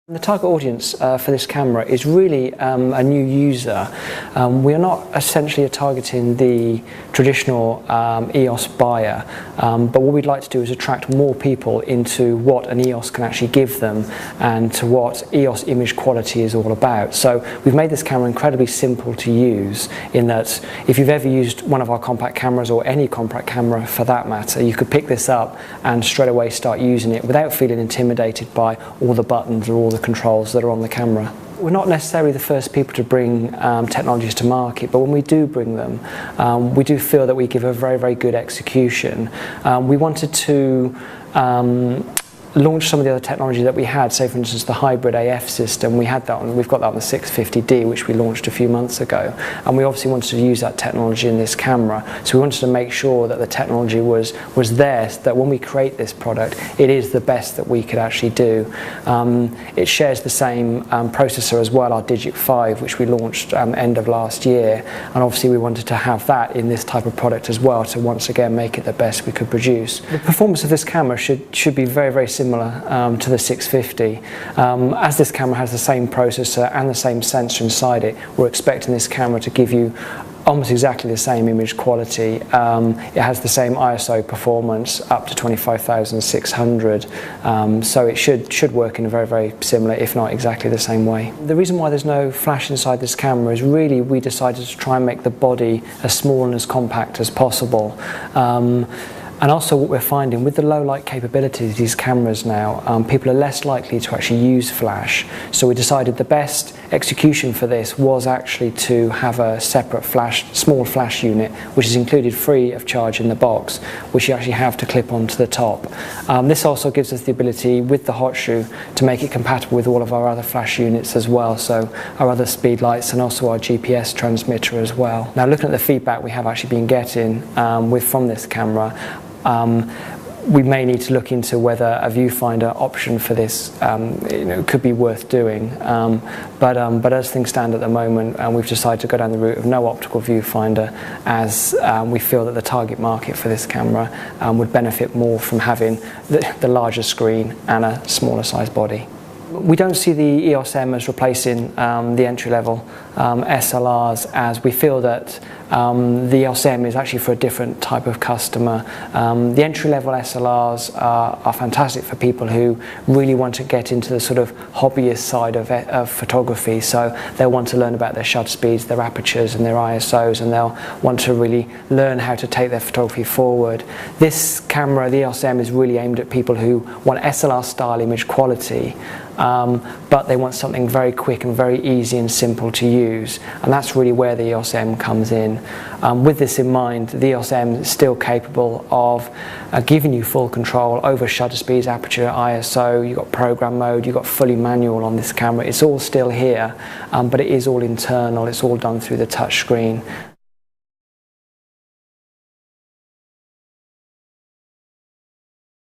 The target audience for this camera is really a new user. We are not essentially targeting the traditional EOS buyer, but what we'd like to do is attract more people into what an EOS can actually give them and to what EOS image quality is all about. So we've made this camera incredibly simple to use, in that if you've ever used one of our compact cameras, or any compact camera for that matter, you could pick this up and straight away start using it without feeling intimidated by all the buttons or all the controls that are on the camera. We're not necessarily the first people to bring technologies to market, but when we do bring them, we do feel that we give a very, very good execution. We wanted to launch some of the other technology that we had. Say for instance the hybrid AF system, we've got that on the 650D, which we launched a few months ago, and we obviously wanted to use that technology in this camera. So we wanted to make sure that the technology was there, so that when we create this product, it is the best that we could actually do. It shares the same processor as well, our Digit 5, which we launched end of last year, and obviously we wanted to have that in this type of product as well, to once again make it the best we could produce. The performance of this camera should be very, very similar to the 650. As this camera has the same processor and the same sensor inside it, we're expecting this camera to give you almost exactly the same image quality. It has the same ISO performance up to 25,600, so it should work in a very, very similar, if not exactly the same way. The reason why there's no flash inside this camera is really we decided to try and make the body as small and as compact as possible. And also what we're finding with the low light capabilities of these cameras now, people are less likely to actually use flash. So we decided the best execution for this was actually to have a separate small flash unit, which is included free of charge in the box, which you actually have to clip onto the top. This also gives us the ability with the hot shoe to make it compatible with all of our other flash units as well, so our other speed lights and also our GPS transmitter as well. Now, looking at the feedback we have actually been getting from this camera, we may need to look into whether a viewfinder option for this could be worth doing, but as things stand at the moment, we've decided to go down the route of no optical viewfinder, as we feel that the target market for this camera would benefit more from having the larger screen and a smaller size body. We don't see the EOS M as replacing the entry-level SLRs, as we feel that the EOS M is actually for a different type of customer. The entry-level SLRs are fantastic for people who really want to get into the sort of hobbyist side of photography, so they'll want to learn about their shutter speeds, their apertures and their ISOs, and they'll want to really learn how to take their photography forward. This camera, the EOS M, is really aimed at people who want SLR style image quality, but they want something very quick and very easy and simple to use, and that's really where the EOS M comes in. With this in mind, the EOS M is still capable of giving you full control over shutter speeds, aperture, ISO. You've got program mode, you've got fully manual on this camera. It's all still here, but it is all internal, it's all done through the touch screen.